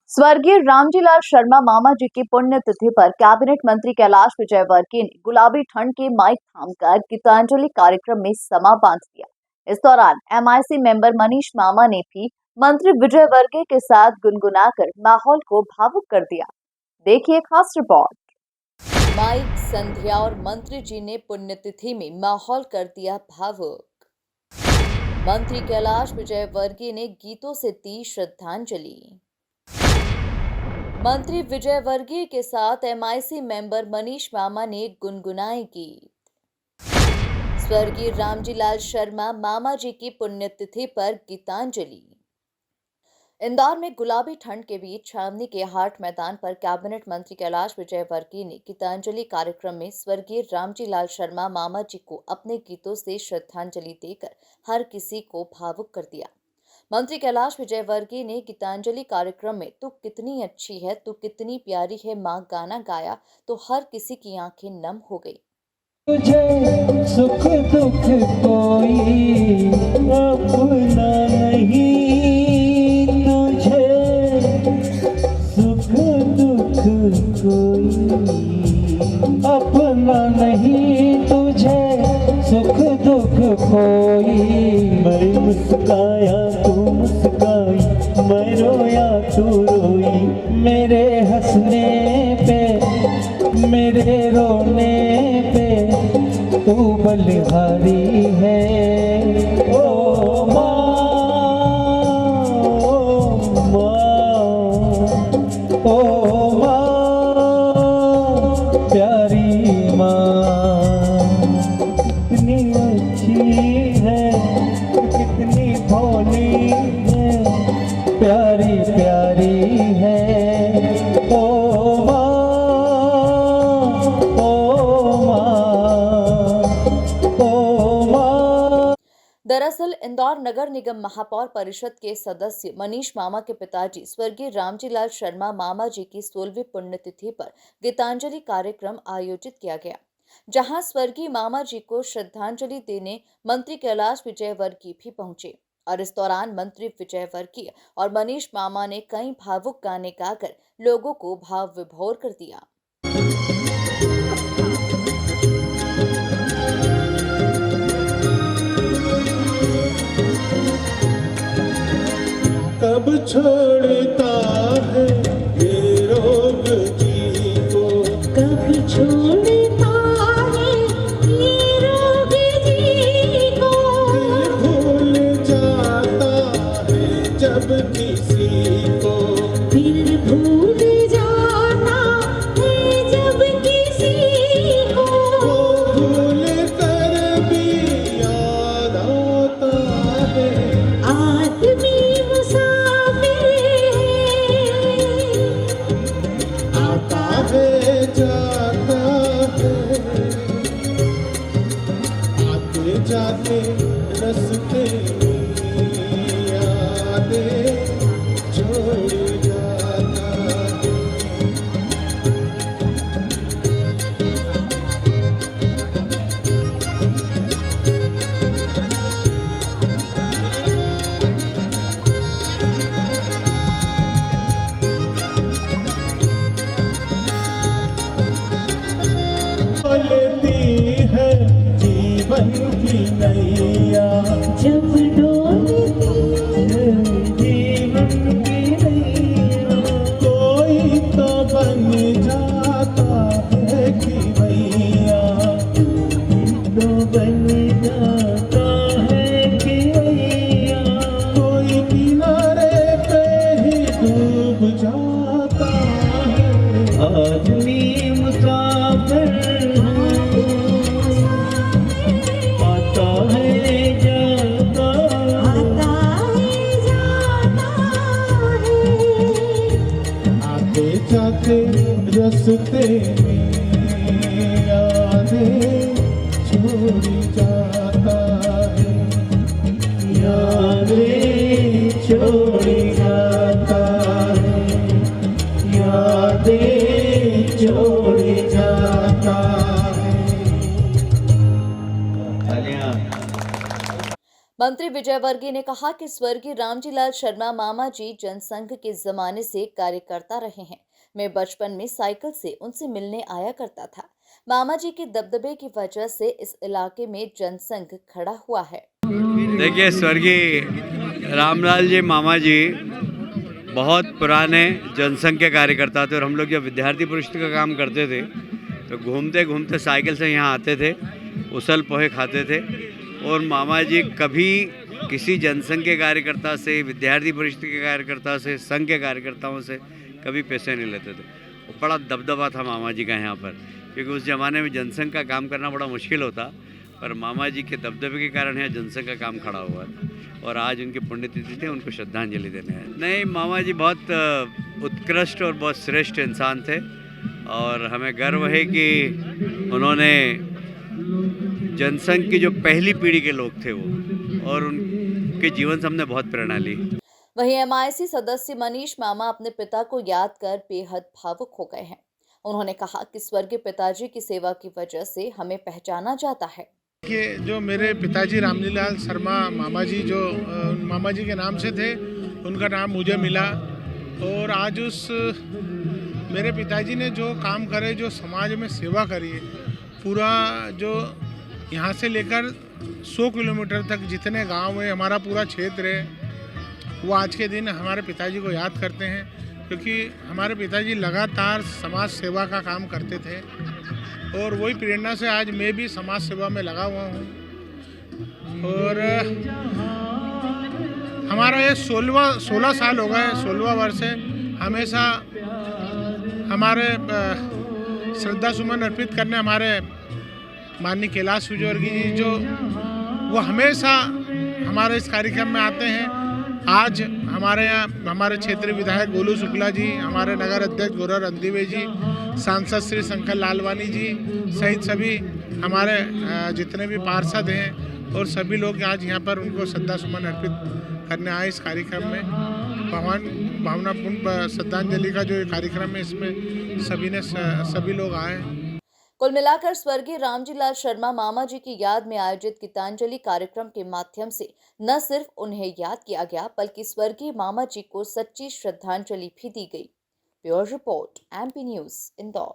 स्वर्गीय रामजीलाल शर्मा मामा जी की पुण्यतिथि पर कैबिनेट मंत्री कैलाश विजयवर्गीय ने गुलाबी ठंड के माइक थामकर गीतांजलि कार्यक्रम में समा बांध दिया। इस दौरान एमआईसी मेंबर मनीष मामा ने भी मंत्री विजयवर्गीय के साथ गुनगुनाकर माहौल को भावुक कर दिया। देखिए खास रिपोर्ट। माइक, संध्या और मंत्री जी ने पुण्यतिथि में माहौल कर दिया भावुक। मंत्री कैलाश विजयवर्गीय ने गीतों से दी श्रद्धांजलि। मंत्री विजयवर्गीय के साथ एमआईसी मेंबर मनीष मामा ने गुनगुनाए गीत। स्वर्गीय रामजीलाल शर्मा मामा जी की पुण्यतिथि पर गीतांजलि। इंदौर में गुलाबी ठंड के बीच छावनी के हाट मैदान पर कैबिनेट मंत्री कैलाश विजयवर्गीय ने गीतांजलि कार्यक्रम में स्वर्गीय रामजीलाल शर्मा मामा जी को अपने गीतों से श्रद्धांजलि देकर हर किसी को भावुक कर दिया। मंत्री कैलाश विजयवर्गीय ने गीतांजलि कार्यक्रम में तू कितनी अच्छी है, तू कितनी प्यारी है माँ गाना गाया तो हर किसी की आंखें नम हो गई। तुझे सुख दुख कोई अपना नहीं, तुझे सुख दुख कोई अपना नहीं, तुझे सुख दुख कोई। मैं मुस्काया तू मुस्काई, मैं रोया तू रोई, मेरे हंसने पे मेरे रोने पे तू बलिहारी है। ओ माँ, ओ माँ, ओ माँ, प्यारी माँ, कितनी अच्छी है, कितनी भोली है, प्यारी प्यारी है। ओ माँ, दरअसल इंदौर नगर निगम महापौर परिषद के सदस्य मनीष मामा के पिताजी स्वर्गीय रामजीलाल शर्मा मामा जी की 16वीं पुण्यतिथि पर गीतांजलि कार्यक्रम आयोजित किया गया, जहां स्वर्गीय मामा जी को श्रद्धांजलि देने मंत्री कैलाश विजयवर्गीय भी पहुंचे और इस दौरान मंत्री विजयवर्गीय और मनीष मामा ने कई भावुक गाने गाकर लोगों को भाव विभोर कर दिया। कब छोड़ता है ये रोग जी को, कब छोड़ता है ये रोग जी को, दिल भूल जाता है जब किसी को, फिर भूल जाता है जब किसी को, वो भूल कर भी याद आता है। आदमी आता है जाता है, आते जाते रस्ते यादें छोड़ जाता है। चलती है जीवन की नैया, जब डोलती है जीवन की नैया, कोई तो बन जाता है कि भैया, तो बन जाता है कि भैया, कोई किनारे पे ही डूब जाता है। आदमी मुसाफिर आता है जाता, आता है जाता है, आते जाते रस्ते में यादें छोड़ जाता है, यादें छोड़ जाता है, यादें छोड़ जाता है। मंत्री विजय वर्गीय ने कहा कि स्वर्गीय रामजी लाल शर्मा मामा जी जनसंघ के जमाने से कार्यकर्ता रहे हैं। मैं बचपन में साइकिल से उनसे मिलने आया करता था। मामा जी के दबदबे की वजह से इस इलाके में जनसंघ खड़ा हुआ है। देखिए, स्वर्गीय रामलाल जी मामा जी बहुत पुराने जनसंघ के कार्यकर्ता थे और हम लोग जब विद्यार्थी परिषद का काम करते थे तो घूमते घूमते साइकिल से यहाँ आते थे, उसल पोहे खाते थे। और मामा जी कभी किसी जनसंघ के कार्यकर्ता से, विद्यार्थी परिषद के कार्यकर्ता से, संघ के कार्यकर्ताओं से कभी पैसे नहीं लेते थे। वो बड़ा दबदबा था मामा जी का यहाँ पर, क्योंकि उस ज़माने में जनसंघ का काम करना बड़ा मुश्किल होता, पर मामा जी के दबदबे के कारण यहाँ जनसंघ का काम खड़ा हुआ था। और आज उनकी पुण्यतिथि थी, उनको श्रद्धांजलि देने हैं। नहीं, मामा जी बहुत उत्कृष्ट और बहुत श्रेष्ठ इंसान थे और हमें गर्व है कि उन्होंने जनसंघ की जो पहली पीढ़ी के लोग थे वो, और उनके जीवन से हमने बहुत प्रेरणा ली। वहीं एमआईसी सदस्य मनीष मामा अपने पिता को याद कर बेहद भावुक हो गए हैं। उन्होंने कहा कि स्वर्गीय पिताजी की सेवा की वजह से हमें पहचाना जाता है। कि जो मेरे पिताजी रामलीलाल शर्मा मामा जी, जो मामा जी के नाम से थे, उनका नाम मुझे मिला। और आज उस मेरे पिताजी ने जो काम करे, जो समाज में सेवा करी, पूरा जो यहाँ से लेकर 100 किलोमीटर तक जितने गांव है, हमारा पूरा क्षेत्र है, वो आज के दिन हमारे पिताजी को याद करते हैं, क्योंकि हमारे पिताजी लगातार समाज सेवा का काम करते थे। और वही प्रेरणा से आज मैं भी समाज सेवा में लगा हुआ हूँ। और हमारा ये 16 साल हो गए, 16वां वर्ष है। हमेशा हमारे श्रद्धा सुमन अर्पित करने हमारे माननीय कैलाश विजयवर्गीय जी, जो वो हमेशा हमारे इस कार्यक्रम में आते हैं। आज हमारे यहाँ हमारे क्षेत्रीय विधायक गोलू शुक्ला जी, हमारे नगर अध्यक्ष गौरव रणदीवे जी, सांसद श्री शंकर लालवानी जी सहित सभी हमारे जितने भी पार्षद हैं और सभी लोग आज यहाँ पर उनको श्रद्धा सुमन अर्पित करने आए। इस कार्यक्रम में भावनापूर्ण श्रद्धांजलि का जो कार्यक्रम है, इसमें सभी लोग आए। कुल मिलाकर स्वर्गीय रामजी लाल शर्मा मामा जी की याद में आयोजित गीतांजलि कार्यक्रम के माध्यम से न सिर्फ उन्हें याद किया गया, बल्कि स्वर्गीय मामा जी को सच्ची श्रद्धांजलि भी दी गई। Bureau report, MP news, Indore.